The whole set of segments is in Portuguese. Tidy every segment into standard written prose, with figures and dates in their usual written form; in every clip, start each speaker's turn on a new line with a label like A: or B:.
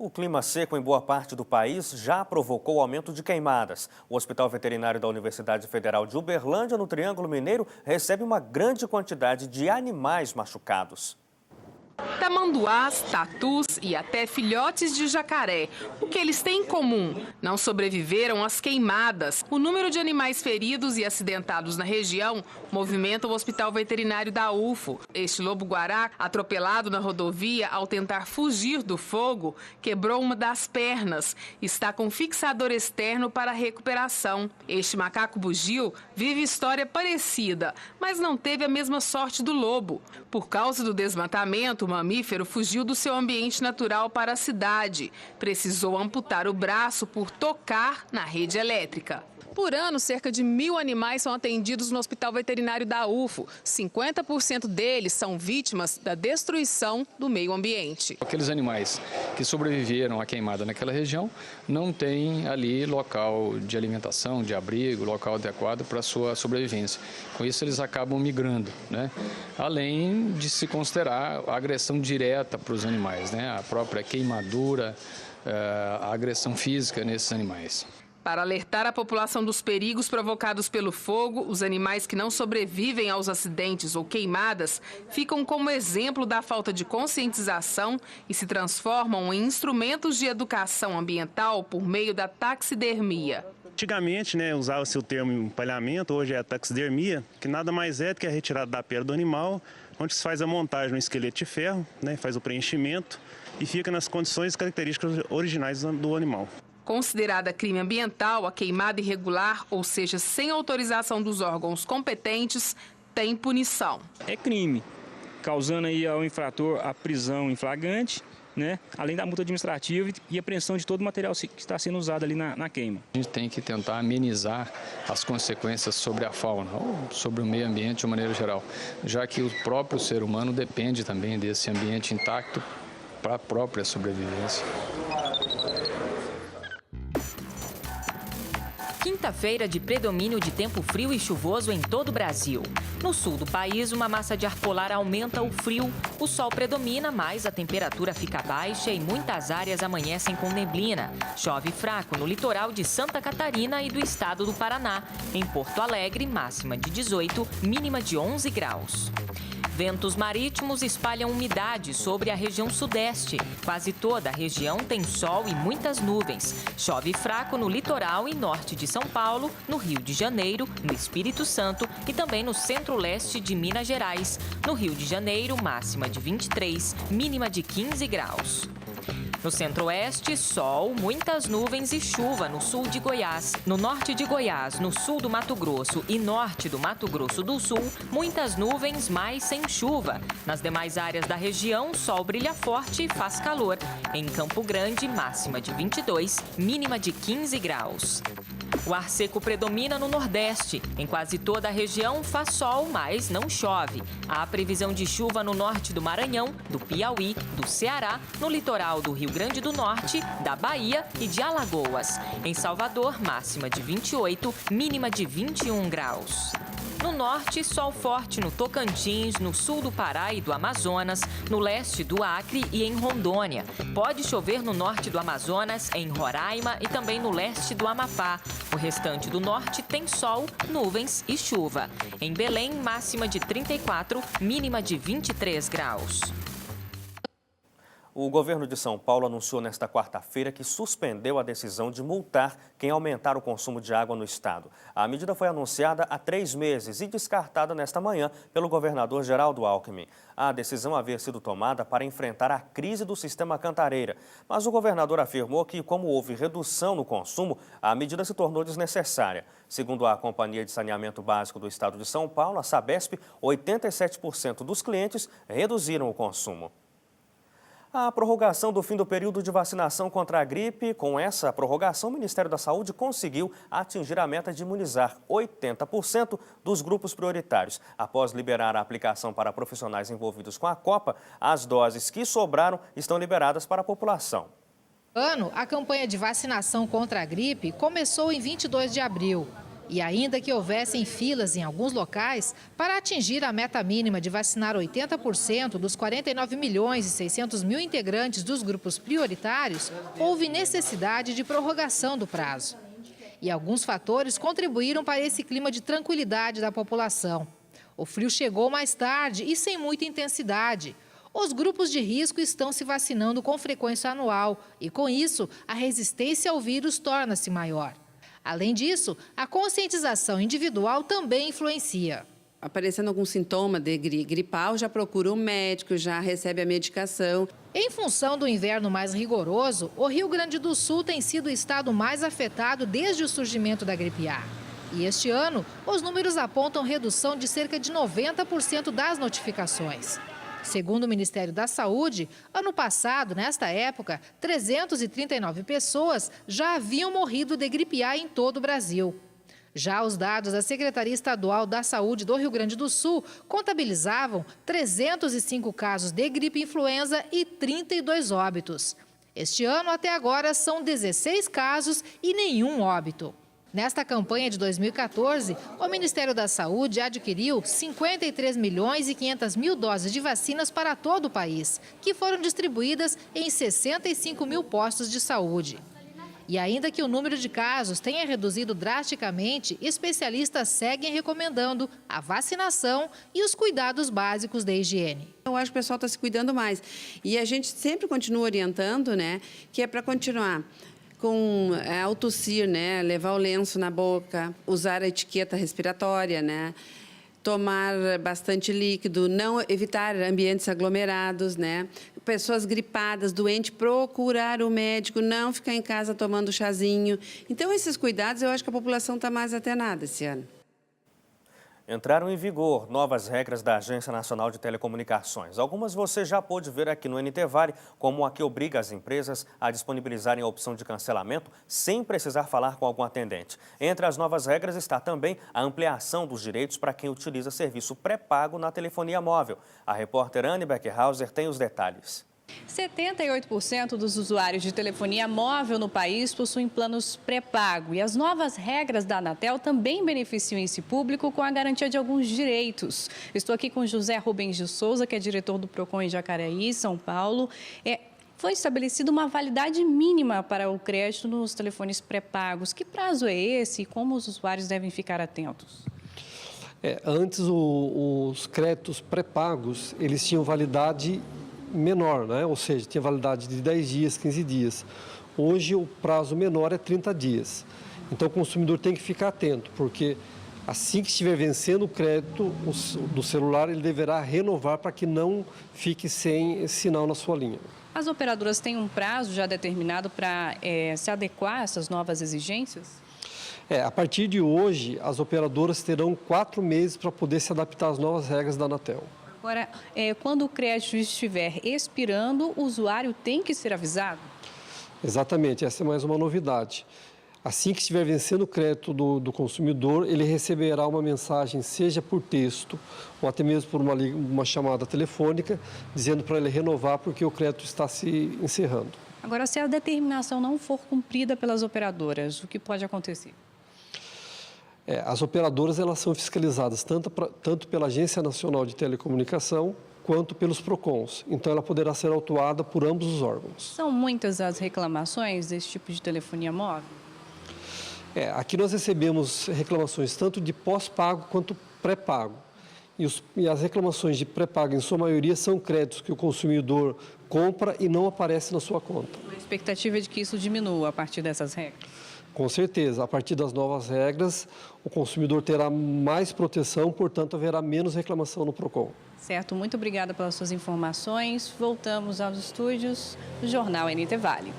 A: O clima seco em boa parte do país já provocou o aumento de queimadas. O Hospital Veterinário da Universidade Federal de Uberlândia, no Triângulo Mineiro, recebe uma grande quantidade de animais machucados.
B: Tamanduás, tatus e até filhotes de jacaré. O que eles têm em comum? Não sobreviveram às queimadas. O número de animais feridos e acidentados na região movimenta o Hospital Veterinário da UFO. Este lobo-guará, atropelado na rodovia ao tentar fugir do fogo, quebrou uma das pernas. Está com fixador externo para recuperação. Este macaco bugio vive história parecida, mas não teve a mesma sorte do lobo. Por causa do desmatamento, o mamífero fugiu do seu ambiente natural para a cidade. Precisou amputar o braço por tocar na rede elétrica. Por ano, cerca de 1.000 animais são atendidos no Hospital Veterinário da UFO. 50% deles são vítimas da destruição do meio ambiente.
C: Aqueles animais que sobreviveram à queimada naquela região não têm ali local de alimentação, de abrigo, local adequado para a sua sobrevivência. Com isso, eles acabam migrando, né? Além de se considerar a agressão direta para os animais, né? A própria queimadura, a agressão física nesses animais.
B: Para alertar a população dos perigos provocados pelo fogo, os animais que não sobrevivem aos acidentes ou queimadas ficam como exemplo da falta de conscientização e se transformam em instrumentos de educação ambiental por meio da taxidermia.
D: Antigamente, usava-se o termo empalhamento, hoje é a taxidermia, que nada mais é do que a retirada da pele do animal, onde se faz a montagem no esqueleto de ferro, faz o preenchimento e fica nas condições e características originais do animal.
B: Considerada crime ambiental, a queimada irregular, ou seja, sem autorização dos órgãos competentes, tem punição.
E: É crime, causando aí ao infrator a prisão em flagrante, além da multa administrativa e apreensão de todo o material que está sendo usado ali na queima.
C: A gente tem que tentar amenizar as consequências sobre a fauna, ou sobre o meio ambiente de maneira geral, já que o próprio ser humano depende também desse ambiente intacto para a própria sobrevivência.
F: Quinta-feira de predomínio de tempo frio e chuvoso em todo o Brasil. No sul do país, uma massa de ar polar aumenta o frio, o sol predomina, mas a temperatura fica baixa e muitas áreas amanhecem com neblina. Chove fraco no litoral de Santa Catarina e do estado do Paraná. Em Porto Alegre, máxima de 18, mínima de 11 graus. Ventos marítimos espalham umidade sobre a região sudeste. Quase toda a região tem sol e muitas nuvens. Chove fraco no litoral e norte de São Paulo, no Rio de Janeiro, no Espírito Santo e também no centro-leste de Minas Gerais. No Rio de Janeiro, máxima de 23, mínima de 15 graus. No centro-oeste, sol, muitas nuvens e chuva no sul de Goiás. No norte de Goiás, no sul do Mato Grosso e norte do Mato Grosso do Sul, muitas nuvens, mas sem chuva. Nas demais áreas da região, sol brilha forte e faz calor. Em Campo Grande, máxima de 22, mínima de 15 graus. O ar seco predomina no Nordeste. Em quase toda a região faz sol, mas não chove. Há previsão de chuva no norte do Maranhão, do Piauí, do Ceará, no litoral do Rio Grande do Norte, da Bahia e de Alagoas. Em Salvador, máxima de 28, mínima de 21 graus. No norte, sol forte no Tocantins, no sul do Pará e do Amazonas, no leste do Acre e em Rondônia. Pode chover no norte do Amazonas, em Roraima e também no leste do Amapá. O restante do norte tem sol, nuvens e chuva. Em Belém, máxima de 34, mínima de 23 graus.
A: O governo de São Paulo anunciou nesta quarta-feira que suspendeu a decisão de multar quem aumentar o consumo de água no estado. A medida foi anunciada há 3 meses e descartada nesta manhã pelo governador Geraldo Alckmin. A decisão havia sido tomada para enfrentar a crise do sistema Cantareira, mas o governador afirmou que, como houve redução no consumo, a medida se tornou desnecessária. Segundo a Companhia de Saneamento Básico do estado de São Paulo, a Sabesp, 87% dos clientes reduziram o consumo. A prorrogação do fim do período de vacinação contra a gripe, com essa prorrogação, o Ministério da Saúde conseguiu atingir a meta de imunizar 80% dos grupos prioritários. Após liberar a aplicação para profissionais envolvidos com a Copa, as doses que sobraram estão liberadas para a população.
G: A campanha de vacinação contra a gripe começou em 22 de abril. E ainda que houvessem filas em alguns locais, para atingir a meta mínima de vacinar 80% dos 49 milhões e 600 mil integrantes dos grupos prioritários, houve necessidade de prorrogação do prazo. E alguns fatores contribuíram para esse clima de tranquilidade da população. O frio chegou mais tarde e sem muita intensidade. Os grupos de risco estão se vacinando com frequência anual e, com isso, a resistência ao vírus torna-se maior. Além disso, a conscientização individual também influencia.
H: Aparecendo algum sintoma de gripal, já procura um médico, já recebe a medicação.
G: Em função do inverno mais rigoroso, o Rio Grande do Sul tem sido o estado mais afetado desde o surgimento da gripe A. E este ano, os números apontam redução de cerca de 90% das notificações. Segundo o Ministério da Saúde, ano passado, nesta época, 339 pessoas já haviam morrido de gripe A em todo o Brasil. Já os dados da Secretaria Estadual da Saúde do Rio Grande do Sul contabilizavam 305 casos de gripe influenza e 32 óbitos. Este ano, até agora, são 16 casos e nenhum óbito. Nesta campanha de 2014, o Ministério da Saúde adquiriu 53 milhões e 500 mil doses de vacinas para todo o país, que foram distribuídas em 65 mil postos de saúde. E ainda que o número de casos tenha reduzido drasticamente, especialistas seguem recomendando a vacinação e os cuidados básicos de higiene.
H: Eu acho que o pessoal está se cuidando mais. E a gente sempre continua orientando, né, que é para continuar com ao tossir, né, levar o lenço na boca, usar a etiqueta respiratória, né, tomar bastante líquido, não evitar ambientes aglomerados, né, pessoas gripadas, doentes, procurar o médico, não ficar em casa tomando chazinho. Então, esses cuidados, eu acho que a população está mais atenada esse ano.
A: Entraram em vigor novas regras da Agência Nacional de Telecomunicações. Algumas você já pôde ver aqui no NT Vale, como a que obriga as empresas a disponibilizarem a opção de cancelamento sem precisar falar com algum atendente. Entre as novas regras está também a ampliação dos direitos para quem utiliza serviço pré-pago na telefonia móvel. A repórter Anne Beckhauser tem os detalhes.
I: 78% dos usuários de telefonia móvel no país possuem planos pré-pago e as novas regras da Anatel também beneficiam esse público com a garantia de alguns direitos. Estou aqui com José Rubens de Souza, que é diretor do Procon em Jacareí, São Paulo. Foi estabelecida uma validade mínima para o crédito nos telefones pré-pagos. Que prazo é esse e como os usuários devem ficar atentos?
J: Antes, os créditos pré-pagos, eles tinham validade menor, né? Ou seja, tinha validade de 10 dias, 15 dias. Hoje, o prazo menor é 30 dias. Então, o consumidor tem que ficar atento, porque assim que estiver vencendo o crédito do celular, ele deverá renovar para que não fique sem sinal na sua linha.
I: As operadoras têm um prazo já determinado para se adequar a essas novas exigências?
J: A partir de hoje, as operadoras terão 4 meses para poder se adaptar às novas regras da Anatel.
I: Agora, quando o crédito estiver expirando, o usuário tem que ser avisado?
J: Exatamente, essa é mais uma novidade. Assim que estiver vencendo o crédito do consumidor, ele receberá uma mensagem, seja por texto ou até mesmo por uma chamada telefônica, dizendo para ele renovar porque o crédito está se encerrando.
I: Agora, se a determinação não for cumprida pelas operadoras, o que pode acontecer?
J: As operadoras elas são fiscalizadas tanto pela Agência Nacional de Telecomunicação quanto pelos PROCONs. Então, ela poderá ser autuada por ambos os órgãos.
I: São muitas as reclamações desse tipo de telefonia móvel?
J: Aqui nós recebemos reclamações tanto de pós-pago quanto pré-pago. E as reclamações de pré-pago, em sua maioria, são créditos que o consumidor compra e não aparece na sua conta.
I: A expectativa é de que isso diminua a partir dessas regras?
J: Com certeza, a partir das novas regras, o consumidor terá mais proteção, portanto, haverá menos reclamação no PROCON.
I: Certo, muito obrigada pelas suas informações. Voltamos aos estúdios do Jornal NT Vale.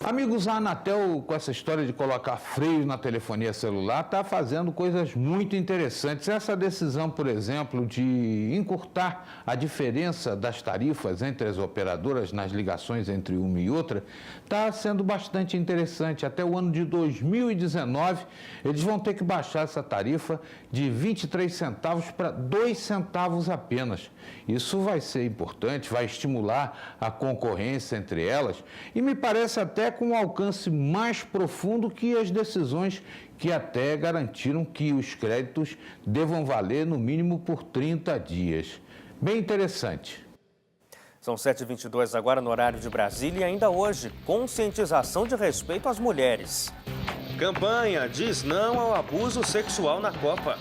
K: Amigos, a Anatel, com essa história de colocar freio na telefonia celular, está fazendo coisas muito interessantes. Essa decisão, por exemplo, de encurtar a diferença das tarifas entre as operadoras nas ligações entre uma e outra, está sendo bastante interessante. Até o ano de 2019, eles vão ter que baixar essa tarifa de 23 centavos para 2 centavos apenas. Isso vai ser importante, vai estimular a concorrência entre elas e me parece até com um alcance mais profundo que as decisões que até garantiram que os créditos devam valer no mínimo por 30 dias. Bem interessante.
A: São 7h22 agora no horário de Brasília e ainda hoje, conscientização de respeito às mulheres. Campanha diz não ao abuso sexual na Copa.